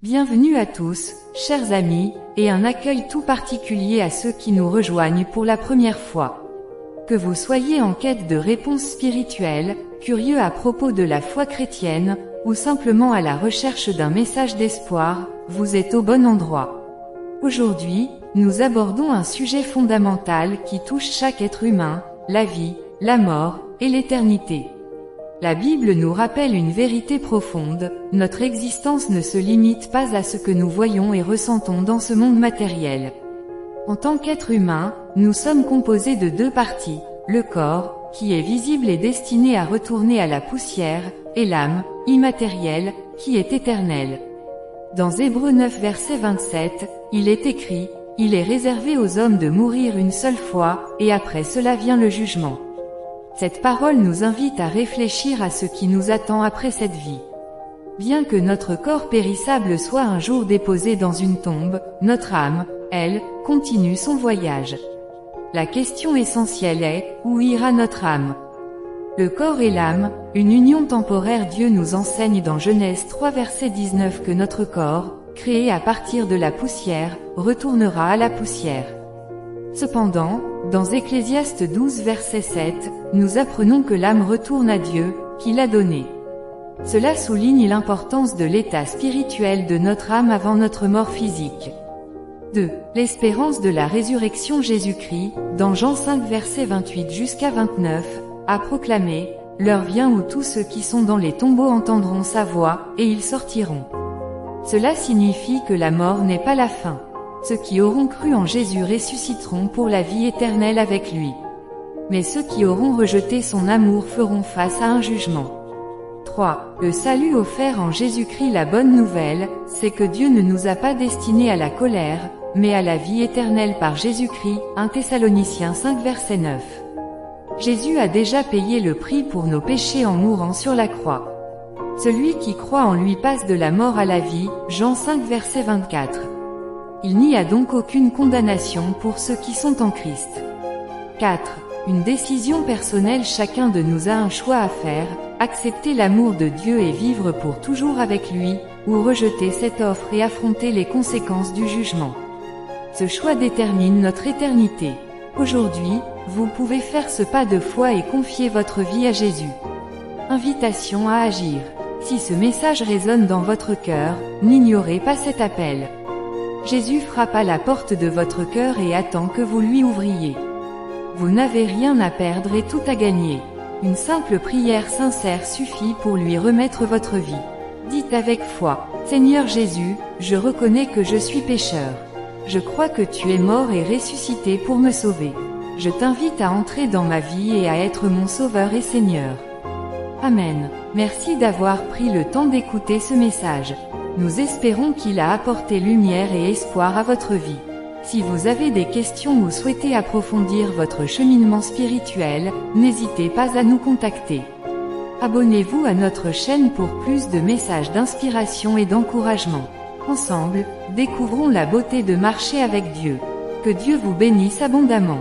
Bienvenue à tous, chers amis, et un accueil tout particulier à ceux qui nous rejoignent pour la première fois. Que vous soyez en quête de réponses spirituelles, curieux à propos de la foi chrétienne, ou simplement à la recherche d'un message d'espoir, vous êtes au bon endroit. Aujourd'hui, nous abordons un sujet fondamental qui touche chaque être humain, la vie, la mort, et l'éternité. La Bible nous rappelle une vérité profonde, notre existence ne se limite pas à ce que nous voyons et ressentons dans ce monde matériel. En tant qu'être humain, nous sommes composés de deux parties, le corps, qui est visible et destiné à retourner à la poussière, et l'âme, immatérielle, qui est éternelle. Dans Hébreux 9 verset 27, il est écrit, « Il est réservé aux hommes de mourir une seule fois, et après cela vient le jugement. » Cette parole nous invite à réfléchir à ce qui nous attend après cette vie. Bien que notre corps périssable soit un jour déposé dans une tombe, notre âme, elle, continue son voyage. La question essentielle est, où ira notre âme? Le corps et l'âme, une union temporaire. Dieu nous enseigne dans Genèse 3 verset 19 que notre corps, créé à partir de la poussière, retournera à la poussière. Cependant, dans Ecclésiaste 12 verset 7, nous apprenons que l'âme retourne à Dieu, qui l'a donnée. Cela souligne l'importance de l'état spirituel de notre âme avant notre mort physique. 2. L'espérance de la résurrection. Jésus-Christ, dans Jean 5 verset 28 jusqu'à 29, a proclamé, « L'heure vient où tous ceux qui sont dans les tombeaux entendront sa voix, et ils sortiront. » Cela signifie que la mort n'est pas la fin. Ceux qui auront cru en Jésus ressusciteront pour la vie éternelle avec lui. Mais ceux qui auront rejeté son amour feront face à un jugement. 3. Le salut offert en Jésus-Christ. La bonne nouvelle, c'est que Dieu ne nous a pas destinés à la colère, mais à la vie éternelle par Jésus-Christ. 1 Thessaloniciens 5 verset 9. Jésus a déjà payé le prix pour nos péchés en mourant sur la croix. Celui qui croit en lui passe de la mort à la vie. Jean 5 verset 24. Il n'y a donc aucune condamnation pour ceux qui sont en Christ. 4. Une décision personnelle. Chacun de nous a un choix à faire, accepter l'amour de Dieu et vivre pour toujours avec lui, ou rejeter cette offre et affronter les conséquences du jugement. Ce choix détermine notre éternité. Aujourd'hui, vous pouvez faire ce pas de foi et confier votre vie à Jésus. Invitation à agir. Si ce message résonne dans votre cœur, n'ignorez pas cet appel. Jésus frappe à la porte de votre cœur et attend que vous lui ouvriez. Vous n'avez rien à perdre et tout à gagner. Une simple prière sincère suffit pour lui remettre votre vie. Dites avec foi, « Seigneur Jésus, je reconnais que je suis pécheur. Je crois que tu es mort et ressuscité pour me sauver. Je t'invite à entrer dans ma vie et à être mon Sauveur et Seigneur. » Amen. Merci d'avoir pris le temps d'écouter ce message. Nous espérons qu'il a apporté lumière et espoir à votre vie. Si vous avez des questions ou souhaitez approfondir votre cheminement spirituel, n'hésitez pas à nous contacter. Abonnez-vous à notre chaîne pour plus de messages d'inspiration et d'encouragement. Ensemble, découvrons la beauté de marcher avec Dieu. Que Dieu vous bénisse abondamment.